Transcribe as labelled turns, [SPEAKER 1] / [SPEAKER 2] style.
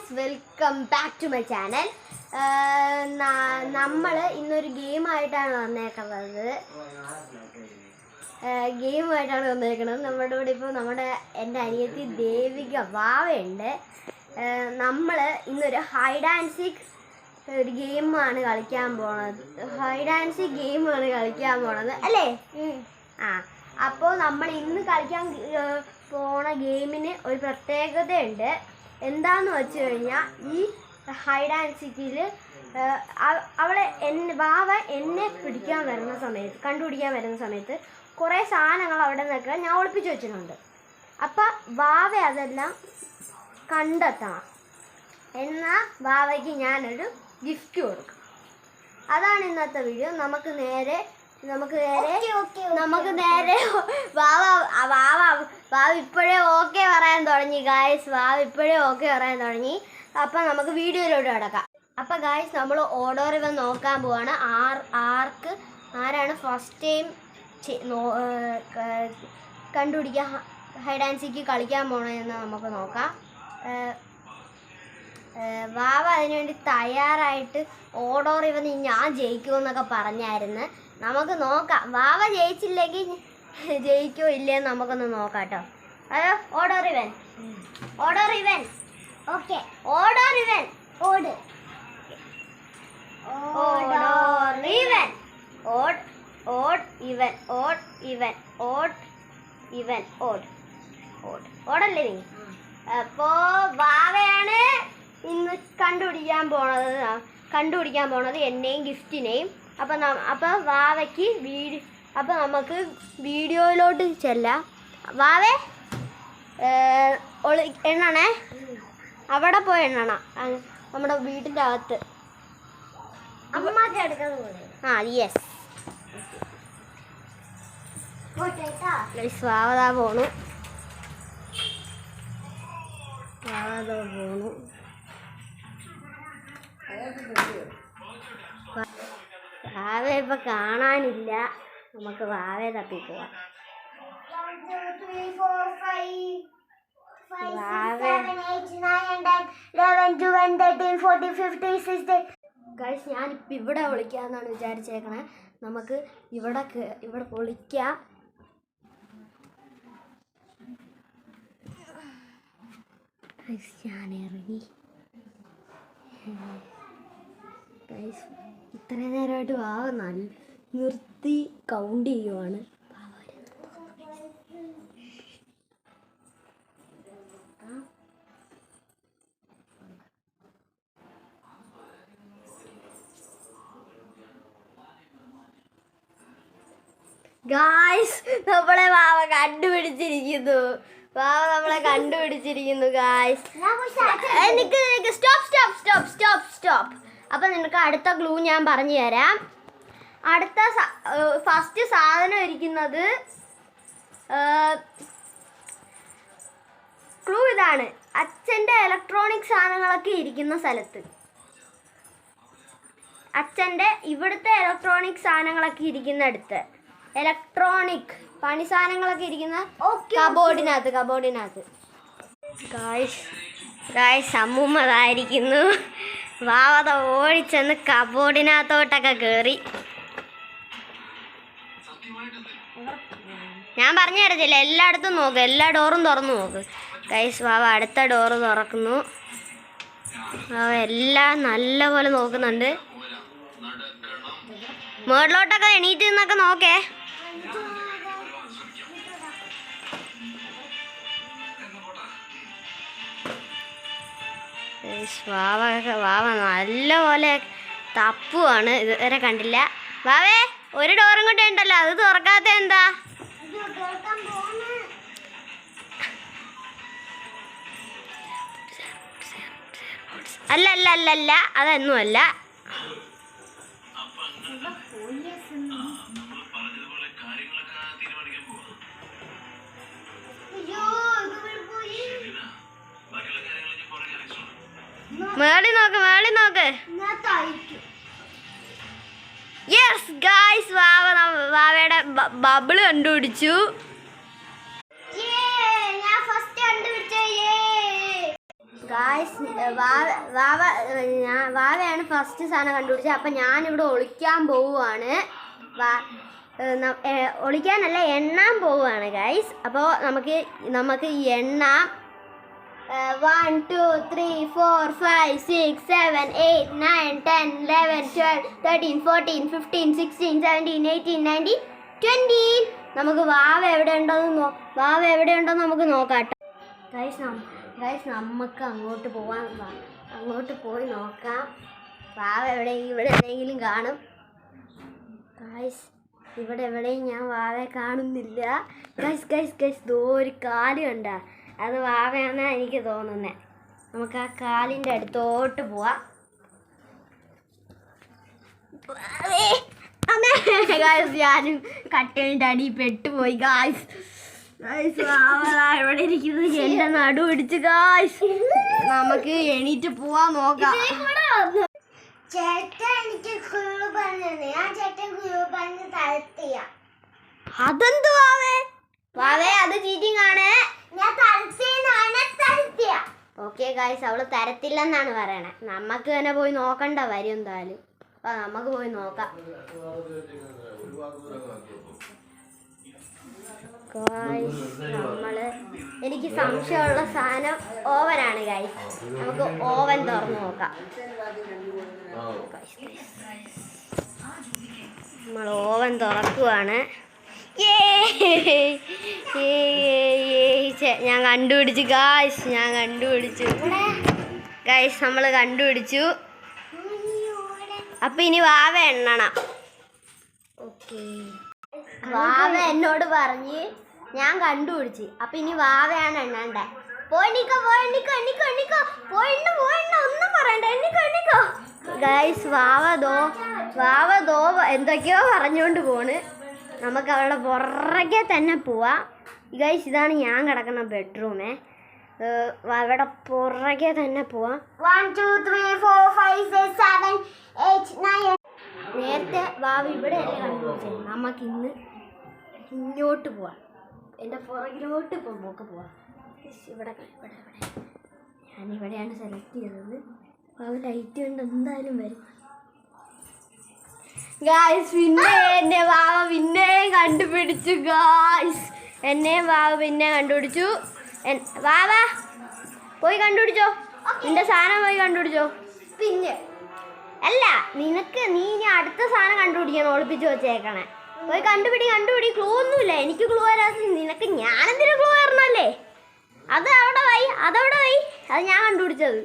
[SPEAKER 1] Guys, welcome back to my channel. നമ്മൾ ഇന്നൊരു ഗെയിമായിട്ടാണ് വന്നേക്കുന്നത്. നമ്മുടെ കൂടെ ഇപ്പോൾ എൻ്റെ അനിയത്തി ദേവിക വാവയുണ്ട്. നമ്മൾ ഇന്നൊരു ഹൈഡ് ആൻഡ് സീക്ക് ഒരു ഗെയിമാണ് കളിക്കാൻ പോണത് അല്ലേ? അപ്പോൾ നമ്മൾ ഇന്ന് കളിക്കാൻ പോണ ഗെയിമിന് ഒരു പ്രത്യേകതയുണ്ട്. എന്താന്ന് വെച്ച് കഴിഞ്ഞാൽ, ഈ ഹൈഡ് ആൻഡ് സീക്കിൽ വാവ എന്നെ കണ്ടുപിടിക്കാൻ വരുന്ന സമയത്ത് കുറേ സാധനങ്ങൾ അവിടെ നിന്നൊക്കെ ഞാൻ ഒളിപ്പിച്ച് വെച്ചിട്ടുണ്ട്. അപ്പം വാവ അതെല്ലാം കണ്ടെത്തണം. എന്നാൽ വാവയ്ക്ക് ഞാനൊരു ഗിഫ്റ്റ് കൊടുക്കും. അതാണ് ഇന്നത്തെ വീഡിയോ. നമുക്ക് നേരെ വാവ ഇപ്പോഴേ ഓക്കെ പറയാൻ തുടങ്ങി ഗായ്സ്. അപ്പം നമുക്ക് വീഡിയോയിലോട്ട് കിടക്കാം. അപ്പം ഗായ്സ്, നമ്മൾ ഓർഡർ ഇവ നോക്കാൻ പോവാണ്. ആരാണ് ഫസ്റ്റ് ടൈം കണ്ടുപിടിക്കാൻ ഹൈഡ് ആൻഡ് സീക്ക് കളിക്കാൻ പോകണമെന്ന് നമുക്ക് നോക്കാം. വാവ അതിനുവേണ്ടി തയ്യാറായിട്ട് ഓർഡർ ഇവന്ന് ഞാൻ ജയിക്കുമെന്നൊക്കെ പറഞ്ഞായിരുന്നു. നമുക്ക് നോക്കാം. വാവ ജയിച്ചില്ലെങ്കിൽ ജയിക്കോ ഇല്ലയെന്ന് നമുക്കൊന്ന് നോക്കാം കേട്ടോ. അയ്യോ, ഓർഡർ ഇവൻ ഓക്കെ. ഓർഡർ ഇവൻ ഓട് ഓടല്ലേ നീ? അപ്പോ വാവയാണ് ഇന്ന് കണ്ടുപിടിക്കാൻ പോണത് എന്നെയും ഗിഫ്റ്റിനെയും. അപ്പം വാവയ്ക്ക് നമുക്ക് വീഡിയോയിലോട്ട് ചെല്ലാം. വാവേ എണ്ണണേ, അവിടെ പോയി എണ്ണണം. നമ്മുടെ വീട്ടിൻ്റെ അകത്ത്. യെസ്. വാവതാ പോണു. വാവ ഇപ്പൊ കാണാനില്ല. നമുക്ക് വാവയെ തപ്പി പോവാം. ഗൈസ്, ഞാനിപ്പോൾ ഇവിടെ വിളിക്കാന്നാണ് വിചാരിച്ചേക്കണേ. നമുക്ക് ഇവിടെ വിളിക്കാം. ഞാൻ ഇറങ്ങി. ഗൈസ്, ഇത്രയും നേരമായിട്ട് വാവ നിർത്തി കൗണ്ട് ചെയ്യുവാണ്. ഗായ്സ്, നമ്മളെ വാവ കണ്ടുപിടിച്ചിരിക്കുന്നു. Guys, stop. അപ്പം നിനക്ക് അടുത്ത ക്ലൂ ഞാൻ പറഞ്ഞു തരാം. ഫസ്റ്റ് സാധനം ഇരിക്കുന്നത് ക്ലൂ ഇതാണ്. അച്ഛൻ്റെ ഇലക്ട്രോണിക് സാധനങ്ങളൊക്കെ ഇരിക്കുന്ന സ്ഥലത്ത്. അച്ഛൻ്റെ ഇവിടുത്തെ ഇലക്ട്രോണിക് സാധനങ്ങളൊക്കെ ഇരിക്കുന്നിടത്ത്. ഇലക്ട്രോണിക് പണി സാധനങ്ങളൊക്കെ ഇരിക്കുന്ന കബോർഡിനകത്ത്. ഗായ്സ്, അമ്മൂമ്മതായിരിക്കുന്നു. വാവത ഓടിച്ചെന്ന് കബോർഡിനകത്തോട്ടൊക്കെ കയറി. ഞാൻ പറഞ്ഞു തരത്തില്ല, എല്ലായിടത്തും നോക്ക്, എല്ലാ ഡോറും തുറന്നു നോക്ക്. ഗൈസ്, വാവ അടുത്ത ഡോറ് തുറക്കുന്നു. വാവ എല്ലാം നല്ലപോലെ നോക്കുന്നുണ്ട്. മുകളിലോട്ടൊക്കെ എണീറ്റ് നിന്നൊക്കെ നോക്കേ. വാവ നല്ലപോലെ തപ്പുവാണ്. ഇതുവരെ കണ്ടില്ല. വാവേ, ഒരു ഡോറും കൂടെ ഉണ്ടല്ലോ, അത് തുറക്കാത്ത എന്താ? അല്ല, അതൊന്നുമല്ല. മേളി നോക്ക്. യെസ് ഗായ്സ്, വാവയുടെ ബബിള് കണ്ടുപിടിച്ചു. ഗായ്സ് വാവയാണ് ഫസ്റ്റ് സാധനം കണ്ടുപിടിച്ചത്. അപ്പം ഞാനിവിടെ ഒളിക്കാൻ പോവുകയാണ്. ഒളിക്കാനല്ല, എണ്ണാൻ പോവുകയാണ് ഗായ്സ്. അപ്പോൾ നമുക്ക് എണ്ണാം. 1 2 3 4 5 6 7 8 9 10 11 12 13 14 15 16 17 18 19 20. നമുക്ക് വാവ എവിടെ ഉണ്ടോന്ന് നമുക്ക് നോക്കാം. ഗൈസ് നമുക്ക് അങ്ങോട്ട് പോയി നോക്കാം. വാവ ഇവിടെ എവിടെയെങ്കിലും കാണും. ഗൈസ് ഇവിടെ എവിടെയും ഞാൻ വാവയെ കാണുന്നില്ല. ഗൈസ് ദോ ഒരു കാല് കണ്ട, അത് വാവയാണെന്നാണ് എനിക്ക് തോന്നുന്നത്. നമുക്ക് ആ കാലിൻ്റെ അടുത്തോട്ട് പോവാം. ഞാനും കട്ടലിൻ്റെ അടി പെട്ടുപോയി ഗായ്സ്. ഇവിടെ ഇരിക്കുന്നത് എന്റെ നടു പിടിച്ച് ഗായ്സ്. നമുക്ക് എണീറ്റ് പോവാൻ നോക്കാം. അതെന്ത് വാവേ അത് ചീറ്റിംഗ് ആണ്. ഓക്കെ ഗായ്സ്, അവള് തരത്തില്ലെന്നാണ് പറയണേ. നമുക്ക് തന്നെ പോയി നോക്കണ്ട വരും എന്തായാലും. അപ്പൊ നമുക്ക് പോയി നോക്കാം. എനിക്ക് സംശയമുള്ള സാധനം ഓവനാണ് ഗൈസ്. നമുക്ക് ഓവൻ തുറന്ന് നോക്കാം. നമ്മൾ ഓവൻ തുറക്കുവാണ്. ഞാൻ കണ്ടുപിടിച്ചു ഗൈസ്, നമ്മൾ കണ്ടുപിടിച്ചു. അപ്പൊ ഇനി വാവ എണ്ണണം. ഓക്കെ, വാവ എന്നോട് പറഞ്ഞ് ഞാൻ കണ്ടുപിടിച്ച്. അപ്പൊ ഇനി വാവയാണ് എണ്ണണ്ടേ. പോയിക്കോ ഒന്നും പറയണ്ട, എണ്ണിക്കോ. ഗൈസ് വാവ ദോ എന്തൊക്കെയോ പറഞ്ഞുകൊണ്ട് പോണ്. നമുക്ക് അവളുടെ പുറകെ തന്നെ പോവാം. ഗൈസ് ഇതാണ് ഞാൻ കിടക്കുന്ന ബെഡ്റൂമേ. അവിടെ പുറകെ തന്നെ പോവാം. 1 2 3 4 5 6 7 8 9. നേരത്തെ വാവ ഇവിടെ അല്ലേ കണ്ടുപിടിച്ചത്. നമുക്ക് ഇങ്ങോട്ട് പോവാം. എൻ്റെ പുറകിലോട്ട് പോവാം. ഇവിടെ ഞാനിവിടെയാണ് സെലക്ട് ചെയ്തത്. വാവ ലൈറ്റ് കൊണ്ട് എന്തായാലും വരും. ഗായ്സ് പിന്നെ എന്നെ വാവ പിന്നെയും കണ്ടുപിടിച്ചു. ഗായ്സ് വാവ പിന്നെ കണ്ടുപിടിച്ചു. വാവ പോയി കണ്ടുപിടിച്ചോ, നിന്റെ സാധനം പോയി കണ്ടുപിടിച്ചോ. പിന്നെ അല്ല, നീ ഇനി അടുത്ത സാധനം കണ്ടുപിടിക്കണം, ഒളിപ്പിച്ച് വെച്ചേക്കണേ. പോയി കണ്ടുപിടി. ക്ലൂ ഒന്നുമില്ല, എനിക്ക് ക്ലൂ തരാത്ത നിനക്ക് ഞാനെന്തിനു ക്ലൂ തരണല്ലേ? അതവിടെ വൈ, അത് ഞാൻ കണ്ടുപിടിച്ചത്.